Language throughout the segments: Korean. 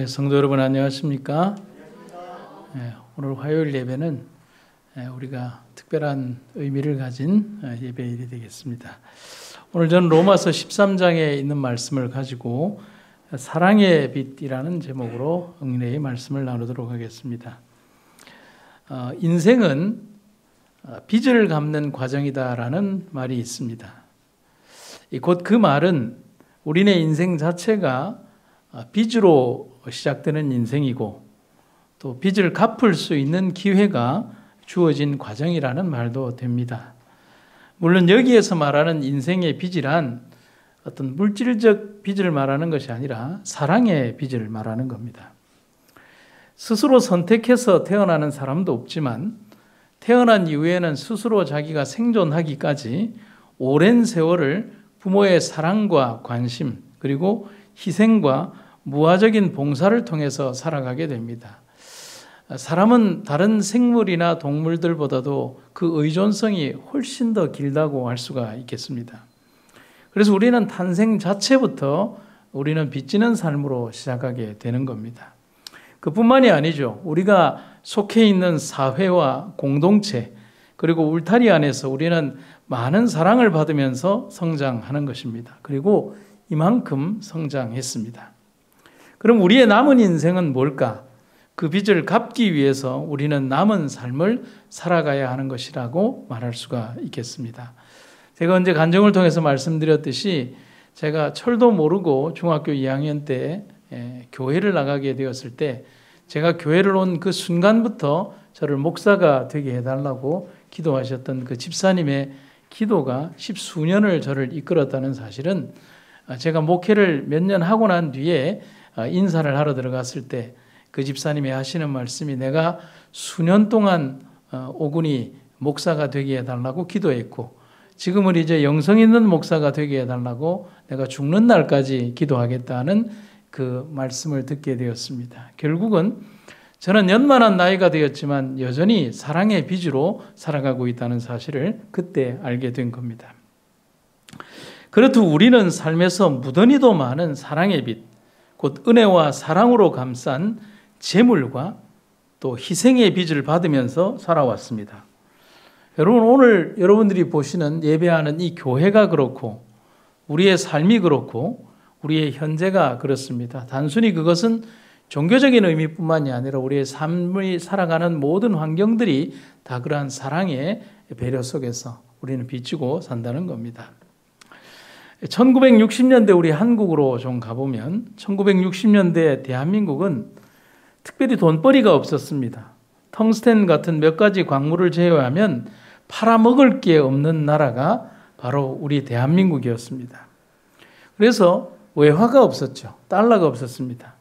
성도 여러분 안녕하십니까? 오늘 화요일 예배는 우리가 특별한 의미를 가진 예배일이 되겠습니다. 오늘 저는 로마서 13장에 있는 말씀을 가지고 사랑의 빛이라는 제목으로 은혜의 말씀을 나누도록 하겠습니다. 인생은 빚을 갚는 과정이다라는 말이 있습니다. 곧 그 말은 우리네 인생 자체가 빚으로 시작되는 인생이고 또 빚을 갚을 수 있는 기회가 주어진 과정이라는 말도 됩니다. 물론 여기에서 말하는 인생의 빚이란 어떤 물질적 빚을 말하는 것이 아니라 사랑의 빚을 말하는 겁니다. 스스로 선택해서 태어나는 사람도 없지만 태어난 이후에는 스스로 자기가 생존하기까지 오랜 세월을 부모의 사랑과 관심 그리고 희생과 무화적인 봉사를 통해서 살아가게 됩니다. 사람은 다른 생물이나 동물들보다도 그 의존성이 훨씬 더 길다고 할 수가 있겠습니다. 그래서 우리는 탄생 자체부터 우리는 빚지는 삶으로 시작하게 되는 겁니다. 그뿐만이 아니죠. 우리가 속해 있는 사회와 공동체 그리고 울타리 안에서 우리는 많은 사랑을 받으면서 성장하는 것입니다. 그리고 이만큼 성장했습니다. 그럼 우리의 남은 인생은 뭘까? 그 빚을 갚기 위해서 우리는 남은 삶을 살아가야 하는 것이라고 말할 수가 있겠습니다. 제가 언제 간증을 통해서 말씀드렸듯이 제가 철도 모르고 중학교 2학년 때 교회를 나가게 되었을 때 제가 교회를 온 그 순간부터 저를 목사가 되게 해달라고 기도하셨던 그 집사님의 기도가 십수년을 저를 이끌었다는 사실은 제가 목회를 몇 년 하고 난 뒤에 인사를 하러 들어갔을 때 그 집사님이 하시는 말씀이 내가 수년 동안 오군이 목사가 되게 해달라고 기도했고 지금은 이제 영성 있는 목사가 되게 해달라고 내가 죽는 날까지 기도하겠다는 그 말씀을 듣게 되었습니다. 결국은 저는 연만한 나이가 되었지만 여전히 사랑의 빚으로 살아가고 있다는 사실을 그때 알게 된 겁니다. 그렇듯 우리는 삶에서 무던히도 많은 사랑의 빚, 곧 은혜와 사랑으로 감싼 재물과 또 희생의 빚을 받으면서 살아왔습니다. 여러분 오늘 여러분들이 보시는 예배하는 이 교회가 그렇고 우리의 삶이 그렇고 우리의 현재가 그렇습니다. 단순히 그것은 종교적인 의미뿐만이 아니라 우리의 삶을 살아가는 모든 환경들이 다 그러한 사랑의 배려 속에서 우리는 빚지고 산다는 겁니다. 1960년대 우리 한국으로 좀 가보면 1960년대 대한민국은 특별히 돈벌이가 없었습니다. 텅스텐 같은 몇 가지 광물을 제외하면 팔아먹을 게 없는 나라가 바로 우리 대한민국이었습니다. 그래서 외화가 없었죠. 달러가 없었습니다.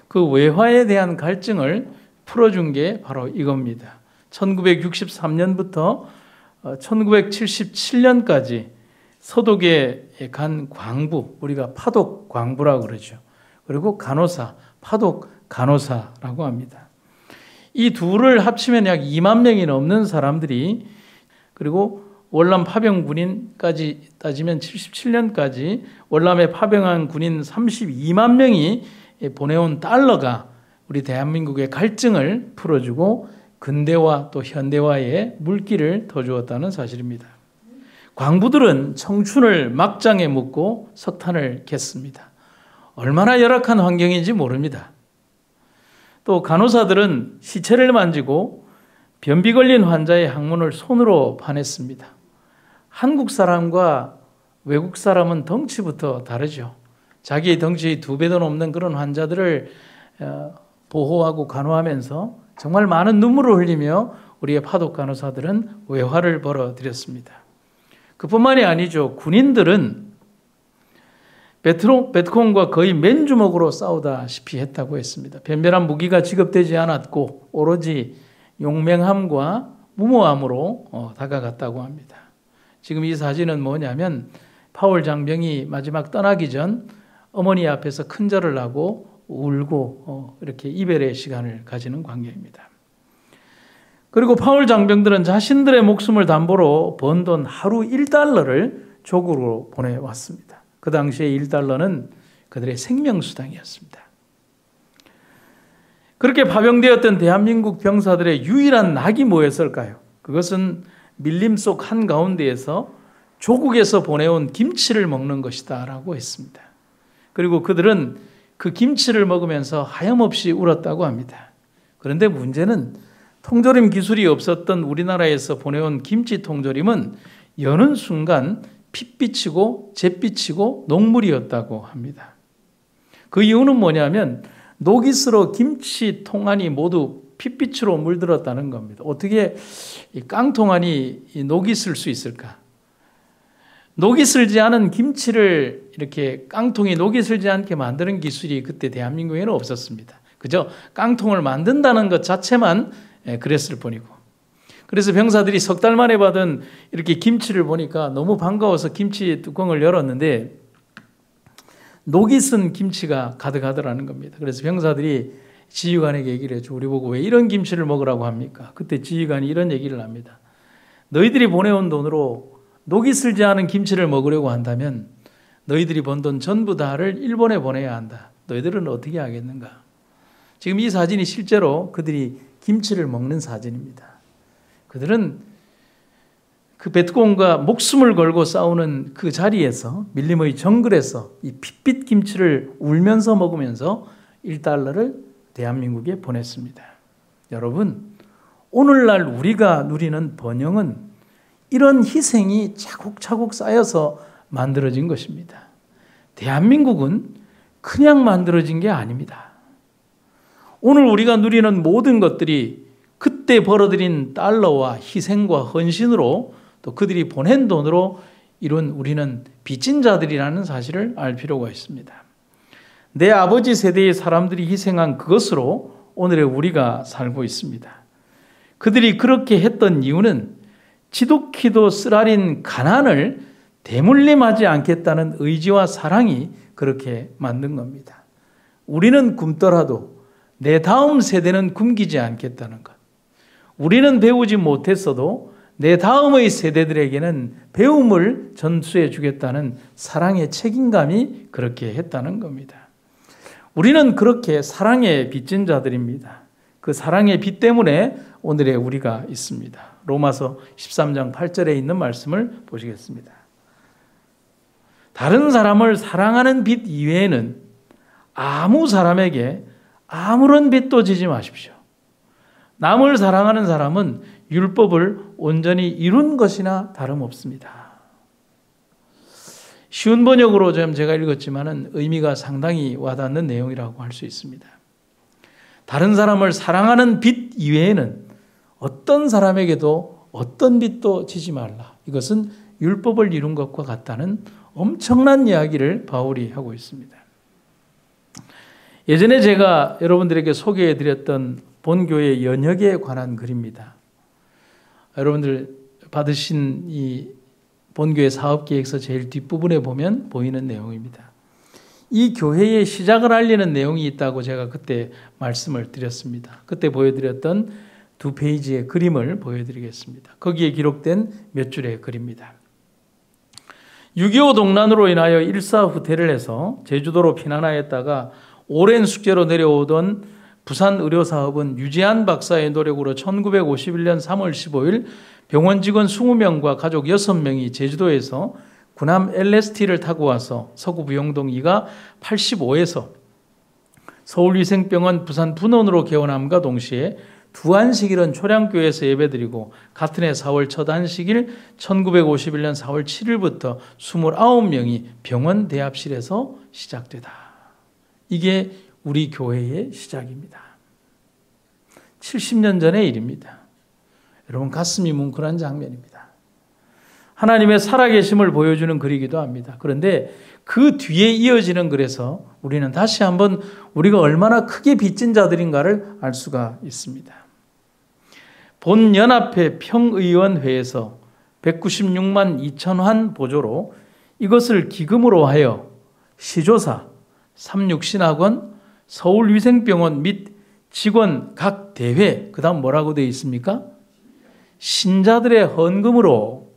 그 외화에 대한 갈증을 풀어준 게 바로 이겁니다. 1963년부터 1977년까지 서독에 간 광부, 우리가 파독 광부라고 그러죠. 그리고 간호사, 파독 간호사라고 합니다. 이 둘을 합치면 약 2만 명이 넘는 사람들이 그리고 월남 파병 군인까지 따지면 77년까지 월남에 파병한 군인 32만 명이 보내온 달러가 우리 대한민국의 갈증을 풀어주고 근대화 또 현대화의 물기를 더 주었다는 사실입니다. 광부들은 청춘을 막장에 묻고 석탄을 캤습니다. 얼마나 열악한 환경인지 모릅니다. 또 간호사들은 시체를 만지고 변비 걸린 환자의 항문을 손으로 파냈습니다. 한국 사람과 외국 사람은 덩치부터 다르죠. 자기의 덩치의 2배도 넘는 그런 환자들을 보호하고 간호하면서 정말 많은 눈물을 흘리며 우리의 파독 간호사들은 외화를 벌어들였습니다. 그뿐만이 아니죠. 군인들은 베트콩과 거의 맨주먹으로 싸우다시피 했다고 했습니다. 변변한 무기가 지급되지 않았고 오로지 용맹함과 무모함으로 다가갔다고 합니다. 지금 이 사진은 뭐냐면 파울 장병이 마지막 떠나기 전 어머니 앞에서 큰절을 하고 울고 이렇게 이별의 시간을 가지는 광경입니다. 그리고 파울 장병들은 자신들의 목숨을 담보로 번 돈 하루 1달러를 조국으로 보내왔습니다. 그 당시에 1달러는 그들의 생명수당이었습니다. 그렇게 파병되었던 대한민국 병사들의 유일한 낙이 뭐였을까요? 그것은 밀림 속 한가운데에서 조국에서 보내온 김치를 먹는 것이다 라고 했습니다. 그리고 그들은 그 김치를 먹으면서 하염없이 울었다고 합니다. 그런데 문제는 통조림 기술이 없었던 우리나라에서 보내온 김치 통조림은 여는 순간 핏빛이고 잿빛이고 녹물이었다고 합니다. 그 이유는 뭐냐면 녹이스로 김치 통안이 모두 핏빛으로 물들었다는 겁니다. 어떻게 이 깡통안이 녹이 슬 수 있을까? 녹이 슬지 않은 김치를 이렇게 깡통이 녹이 슬지 않게 만드는 기술이 그때 대한민국에는 없었습니다. 그저 깡통을 만든다는 것 자체만 그랬을 뿐이고. 그래서 병사들이 석 달 만에 받은 이렇게 김치를 보니까 너무 반가워서 김치 뚜껑을 열었는데 녹이 쓴 김치가 가득하더라는 겁니다. 그래서 병사들이 지휘관에게 얘기를 해줘. 우리 보고 왜 이런 김치를 먹으라고 합니까? 그때 지휘관이 이런 얘기를 합니다. 너희들이 보내온 돈으로 녹이 슬지 않은 김치를 먹으려고 한다면 너희들이 번 돈 전부 다를 일본에 보내야 한다. 너희들은 어떻게 하겠는가? 지금 이 사진이 실제로 그들이 김치를 먹는 사진입니다. 그들은 그 베트콩과 목숨을 걸고 싸우는 그 자리에서 밀림의 정글에서 이 핏빛 김치를 울면서 먹으면서 1달러를 대한민국에 보냈습니다. 여러분, 오늘날 우리가 누리는 번영은 이런 희생이 차곡차곡 쌓여서 만들어진 것입니다. 대한민국은 그냥 만들어진 게 아닙니다. 오늘 우리가 누리는 모든 것들이 그때 벌어들인 달러와 희생과 헌신으로 또 그들이 보낸 돈으로 이룬 우리는 빚진 자들이라는 사실을 알 필요가 있습니다. 내 아버지 세대의 사람들이 희생한 그것으로 오늘의 우리가 살고 있습니다. 그들이 그렇게 했던 이유는 지독히도 쓰라린 가난을 대물림하지 않겠다는 의지와 사랑이 그렇게 만든 겁니다. 우리는 굶더라도 내 다음 세대는 굶기지 않겠다는 것. 우리는 배우지 못했어도 내 다음의 세대들에게는 배움을 전수해 주겠다는 사랑의 책임감이 그렇게 했다는 겁니다. 우리는 그렇게 사랑의 빚진 자들입니다. 그 사랑의 빚 때문에 오늘의 우리가 있습니다. 로마서 13장 8절에 있는 말씀을 보시겠습니다. 다른 사람을 사랑하는 빚 이외에는 아무 사람에게 아무런 빚도 지지 마십시오. 남을 사랑하는 사람은 율법을 온전히 이룬 것이나 다름없습니다. 쉬운 번역으로 제가 읽었지만 의미가 상당히 와닿는 내용이라고 할 수 있습니다. 다른 사람을 사랑하는 빚 이외에는 어떤 사람에게도 어떤 빚도 지지 말라. 이것은 율법을 이룬 것과 같다는 엄청난 이야기를 바울이 하고 있습니다. 예전에 제가 여러분들에게 소개해드렸던 본교회 연혁에 관한 글입니다. 여러분들 받으신 이 본교회 사업계획서 제일 뒷부분에 보면 보이는 내용입니다. 이 교회의 시작을 알리는 내용이 있다고 제가 그때 말씀을 드렸습니다. 그때 보여드렸던 2페이지의 그림을 보여드리겠습니다. 거기에 기록된 몇 줄의 글입니다. 6.25 동란으로 인하여 일사후퇴를 해서 제주도로 피난하였다가 오랜 숙제로 내려오던 부산 의료사업은 유지한 박사의 노력으로 1951년 3월 15일 병원 직원 20명과 가족 6명이 제주도에서 군함 LST를 타고 와서 서구 부영동 2가 85에서 서울위생병원 부산 분원으로 개원함과 동시에 두 안식일은 초량교회에서 예배드리고 같은 해 4월 첫 안식일 1951년 4월 7일부터 29명이 병원 대합실에서 시작되다. 이게 우리 교회의 시작입니다. 70년 전의 일입니다. 여러분 가슴이 뭉클한 장면입니다. 하나님의 살아계심을 보여주는 글이기도 합니다. 그런데 그 뒤에 이어지는 글에서 우리는 다시 한번 우리가 얼마나 크게 빚진 자들인가를 알 수가 있습니다. 본 연합회 평의원회에서 196만 2천환 보조로 이것을 기금으로 하여 시조사, 삼육신학원, 서울위생병원 및 직원 각 대회, 그 다음 뭐라고 되어 있습니까? 신자들의 헌금으로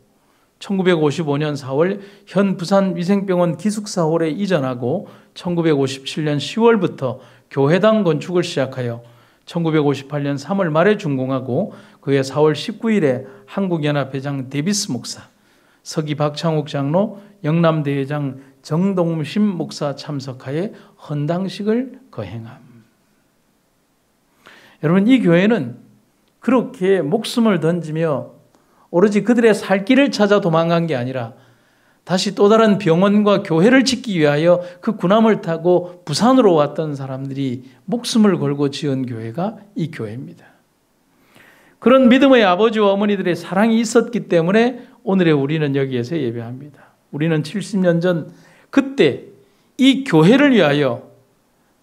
1955년 4월 현 부산위생병원 기숙사홀에 이전하고 1957년 10월부터 교회당 건축을 시작하여 1958년 3월 말에 준공하고 그해 4월 19일에 한국연합회장 데비스 목사, 서기 박창욱 장로, 영남대회장 정동심 목사 참석하에 헌당식을 거행함. 여러분, 이 교회는 그렇게 목숨을 던지며 오로지 그들의 살 길을 찾아 도망간 게 아니라 다시 또 다른 병원과 교회를 짓기 위하여 그 군함을 타고 부산으로 왔던 사람들이 목숨을 걸고 지은 교회가 이 교회입니다. 그런 믿음의 아버지와 어머니들의 사랑이 있었기 때문에 오늘의 우리는 여기에서 예배합니다. 우리는 70년 전 그때 이 교회를 위하여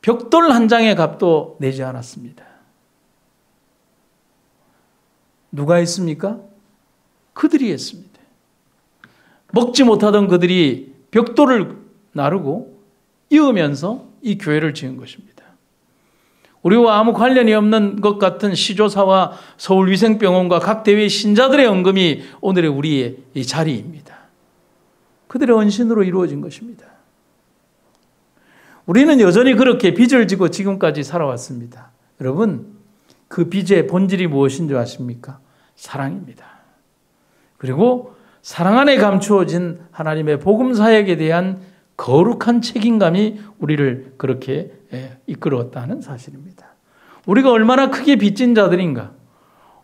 벽돌 한 장의 값도 내지 않았습니다. 누가 했습니까? 그들이 했습니다. 먹지 못하던 그들이 벽돌을 나르고 이으면서 이 교회를 지은 것입니다. 우리와 아무 관련이 없는 것 같은 시조사와 서울위생병원과 각 대회 신자들의 헌금이 오늘의 우리의 이 자리입니다. 그들의 헌신으로 이루어진 것입니다. 우리는 여전히 그렇게 빚을 지고 지금까지 살아왔습니다. 여러분, 그 빚의 본질이 무엇인 줄 아십니까? 사랑입니다. 그리고 사랑 안에 감추어진 하나님의 복음 사역에 대한 거룩한 책임감이 우리를 그렇게 이끌어왔다는 사실입니다. 우리가 얼마나 크게 빚진 자들인가.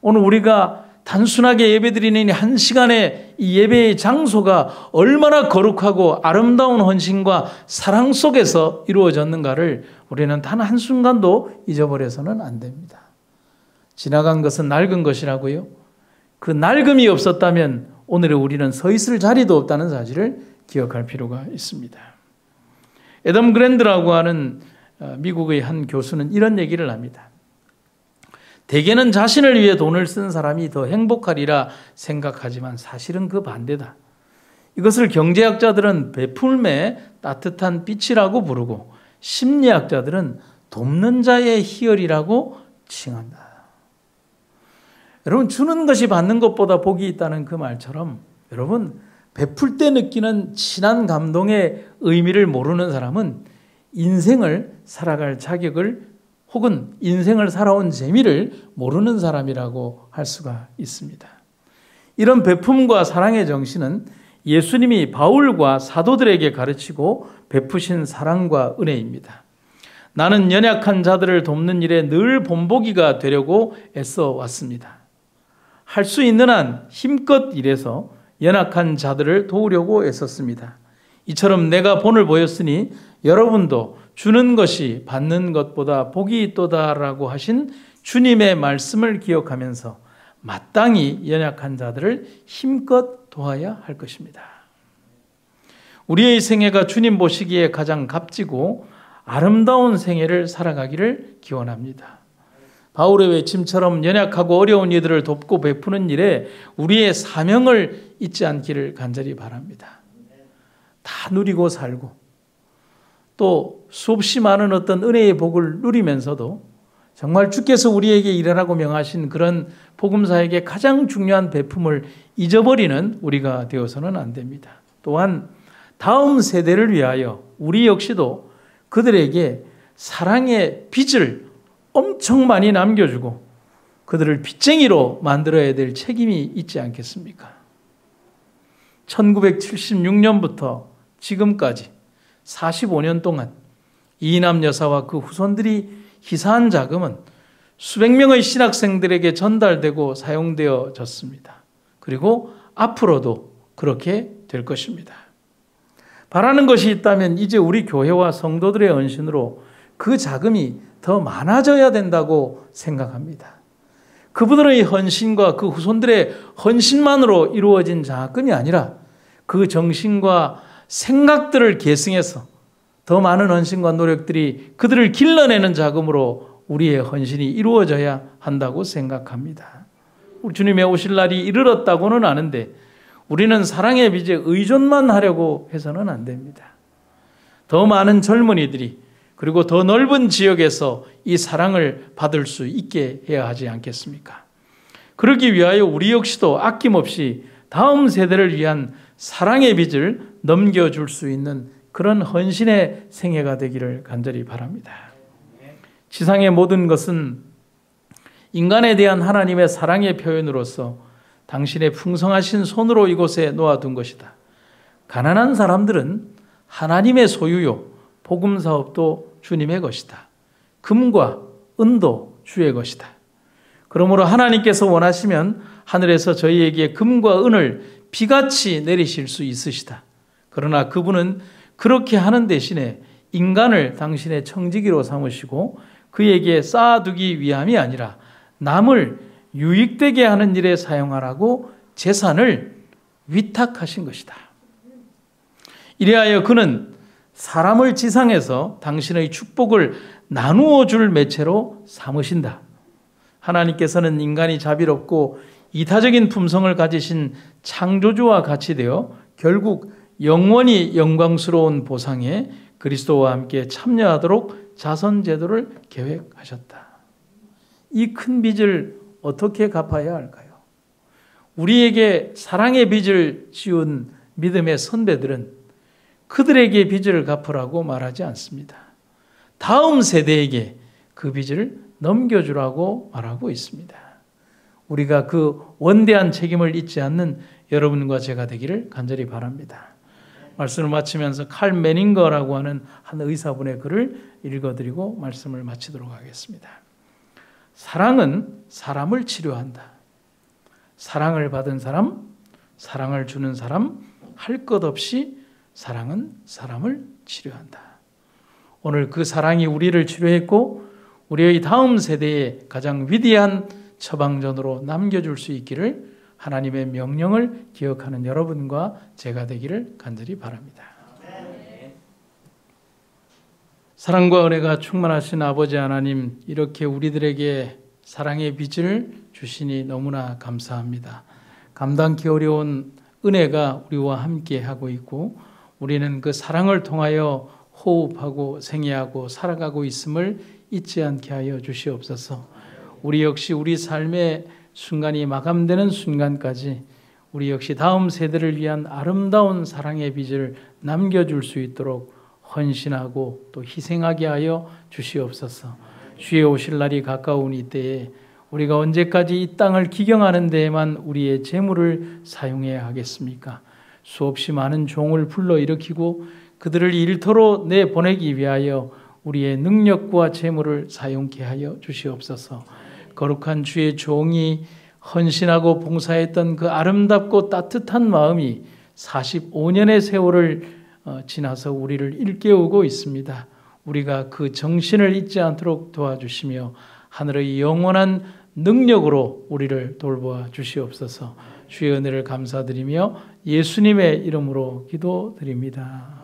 오늘 우리가 단순하게 예배드리는 한 시간의 이 예배의 장소가 얼마나 거룩하고 아름다운 헌신과 사랑 속에서 이루어졌는가를 우리는 단 한순간도 잊어버려서는 안 됩니다. 지나간 것은 낡은 것이라고요. 그 낡음이 없었다면 오늘의 우리는 서 있을 자리도 없다는 사실을 기억할 필요가 있습니다. 애덤 그랜드라고 하는 미국의 한 교수는 이런 얘기를 합니다. 대개는 자신을 위해 돈을 쓴 사람이 더 행복하리라 생각하지만 사실은 그 반대다. 이것을 경제학자들은 베풀매 따뜻한 빛이라고 부르고 심리학자들은 돕는 자의 희열이라고 칭한다. 여러분, 주는 것이 받는 것보다 복이 있다는 그 말처럼 여러분, 베풀 때 느끼는 진한 감동의 의미를 모르는 사람은 인생을 살아갈 자격을 혹은 인생을 살아온 재미를 모르는 사람이라고 할 수가 있습니다. 이런 베품과 사랑의 정신은 예수님이 바울과 사도들에게 가르치고 베푸신 사랑과 은혜입니다. 나는 연약한 자들을 돕는 일에 늘 본보기가 되려고 애써 왔습니다. 할 수 있는 한 힘껏 일해서 연약한 자들을 도우려고 애썼습니다. 이처럼 내가 본을 보였으니 여러분도 주는 것이 받는 것보다 복이 있도다라고 하신 주님의 말씀을 기억하면서 마땅히 연약한 자들을 힘껏 도와야 할 것입니다. 우리의 생애가 주님 보시기에 가장 값지고 아름다운 생애를 살아가기를 기원합니다. 바울의 외침처럼 연약하고 어려운 이들을 돕고 베푸는 일에 우리의 사명을 잊지 않기를 간절히 바랍니다. 다 누리고 살고 또 수없이 많은 어떤 은혜의 복을 누리면서도 정말 주께서 우리에게 일하라고 명하신 그런 복음사에게 가장 중요한 베품을 잊어버리는 우리가 되어서는 안 됩니다. 또한 다음 세대를 위하여 우리 역시도 그들에게 사랑의 빚을 엄청 많이 남겨주고 그들을 빚쟁이로 만들어야 될 책임이 있지 않겠습니까? 1976년부터 지금까지 45년 동안 이남 여사와 그 후손들이 희사한 자금은 수백 명의 신학생들에게 전달되고 사용되어졌습니다. 그리고 앞으로도 그렇게 될 것입니다. 바라는 것이 있다면 이제 우리 교회와 성도들의 헌신으로 그 자금이 더 많아져야 된다고 생각합니다. 그분들의 헌신과 그 후손들의 헌신만으로 이루어진 자금이 아니라 그 정신과 생각들을 계승해서 더 많은 헌신과 노력들이 그들을 길러내는 자금으로 우리의 헌신이 이루어져야 한다고 생각합니다. 우리 주님의 오실 날이 이르렀다고는 아는데 우리는 사랑의 빚에 의존만 하려고 해서는 안 됩니다. 더 많은 젊은이들이 그리고 더 넓은 지역에서 이 사랑을 받을 수 있게 해야 하지 않겠습니까? 그러기 위하여 우리 역시도 아낌없이 다음 세대를 위한 사랑의 빚을 넘겨줄 수 있는 그런 헌신의 생애가 되기를 간절히 바랍니다. 지상의 모든 것은 인간에 대한 하나님의 사랑의 표현으로서 당신의 풍성하신 손으로 이곳에 놓아둔 것이다. 가난한 사람들은 하나님의 소유요, 복음 사업도 주님의 것이다. 금과 은도 주의 것이다. 그러므로 하나님께서 원하시면 하늘에서 저희에게 금과 은을 비같이 내리실 수 있으시다. 그러나 그분은 그렇게 하는 대신에 인간을 당신의 청지기로 삼으시고 그에게 쌓아두기 위함이 아니라 남을 유익되게 하는 일에 사용하라고 재산을 위탁하신 것이다. 이래하여 그는 사람을 지상에서 당신의 축복을 나누어 줄 매체로 삼으신다. 하나님께서는 인간이 자비롭고 이타적인 품성을 가지신 창조주와 같이 되어 결국 영원히 영광스러운 보상에 그리스도와 함께 참여하도록 자선제도를 계획하셨다. 이 큰 빚을 어떻게 갚아야 할까요? 우리에게 사랑의 빚을 지운 믿음의 선배들은 그들에게 빚을 갚으라고 말하지 않습니다. 다음 세대에게 그 빚을 넘겨주라고 말하고 있습니다. 우리가 그 원대한 책임을 잊지 않는 여러분과 제가 되기를 간절히 바랍니다. 말씀을 마치면서 칼 매닝거라고 하는 한 의사분의 글을 읽어드리고 말씀을 마치도록 하겠습니다. 사랑은 사람을 치료한다. 사랑을 받은 사람, 사랑을 주는 사람, 할 것 없이 사랑은 사람을 치료한다. 오늘 그 사랑이 우리를 치료했고 우리의 다음 세대에 가장 위대한 처방전으로 남겨줄 수 있기를 하나님의 명령을 기억하는 여러분과 제가 되기를 간절히 바랍니다. 사랑과 은혜가 충만하신 아버지 하나님, 이렇게 우리들에게 사랑의 빚을 주시니 너무나 감사합니다. 감당기 어려운 은혜가 우리와 함께 하고 있고 우리는 그 사랑을 통하여 호흡하고 생애하고 살아가고 있음을 잊지 않게 하여 주시옵소서. 우리 역시 우리 삶의 순간이 마감되는 순간까지 우리 역시 다음 세대를 위한 아름다운 사랑의 빚을 남겨줄 수 있도록 헌신하고 또 희생하게 하여 주시옵소서. 주의 오실 날이 가까운 이때에 우리가 언제까지 이 땅을 기경하는 데에만 우리의 재물을 사용해야 하겠습니까? 수없이 많은 종을 불러일으키고 그들을 일터로 내보내기 위하여 우리의 능력과 재물을 사용케 하여 주시옵소서. 거룩한 주의 종이 헌신하고 봉사했던 그 아름답고 따뜻한 마음이 45년의 세월을 지나서 우리를 일깨우고 있습니다. 우리가 그 정신을 잊지 않도록 도와주시며 하늘의 영원한 능력으로 우리를 돌보아 주시옵소서. 주의 은혜를 감사드리며 예수님의 이름으로 기도드립니다.